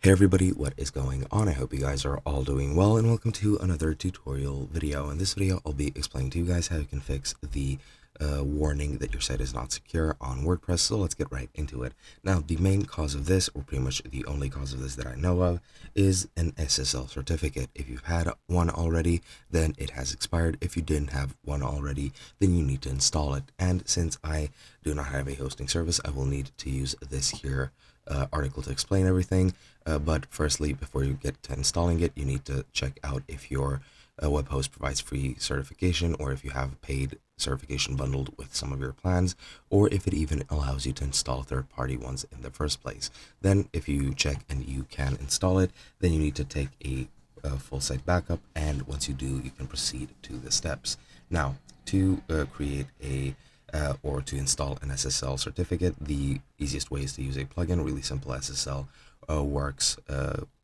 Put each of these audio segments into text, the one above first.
Hey everybody, what is going on? I hope you guys are all doing well, and welcome to another tutorial video. In this video, I'll be explaining to you guys how you can fix the warning that your site is not secure on WordPress. So let's get right into it. Now, the main cause of this, or pretty much the only cause of this that I know of, is an SSL certificate. If you've had one already, then it has expired. If you didn't have one already, then you need to install it. And since I do not have a hosting service, I will need to use this here article to explain everything. But firstly, before you get to installing it, you need to check out if your web host provides free certification, or if you have paid certification bundled with some of your plans, or if it even allows you to install third-party ones in the first place. Then if you check and you can install it, then you need to take a full site backup, and once you do, you can proceed to the steps. Now, to create a or to install an SSL certificate, the easiest way is to use a plugin. Really simple SSL works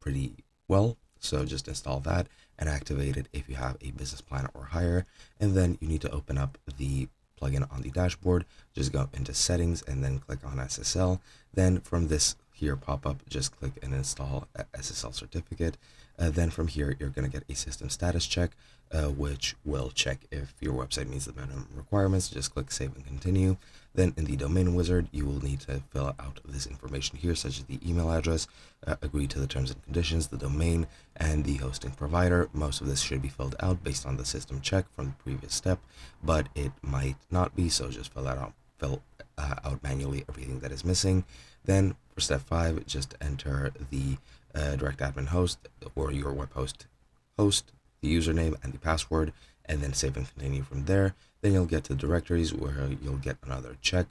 pretty well, so just install that and activate it if you have a business plan or higher. And then you need to open up the plugin on the dashboard. Just go into settings and then click on SSL. Then from this here pop-up, just click and install SSL certificate. Then from here, you're going to get a system status check, which will check if your website meets the minimum requirements. Just click save and continue. Then in the domain wizard, you will need to fill out this information here, such as the email address, agree to the terms and conditions, the domain, and the hosting provider. Most of this should be filled out based on the system check from the previous step, but it might not be, so just fill out manually everything that is missing. Then for step 5, just enter the direct admin host or your web host, the username and the password, and then save and continue from there. Then you'll get to directories where you'll get another check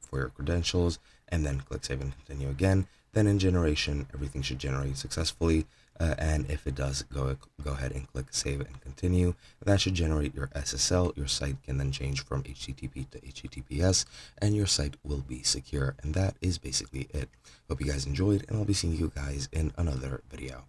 for your credentials, and then click save and continue again. Then in generation, everything should generate successfully, and if it does, go ahead and click save and continue. That should generate your SSL. Your site can then change from HTTP to HTTPS, and your site will be secure. And that is basically it. Hope you guys enjoyed, and I'll be seeing you guys in another video.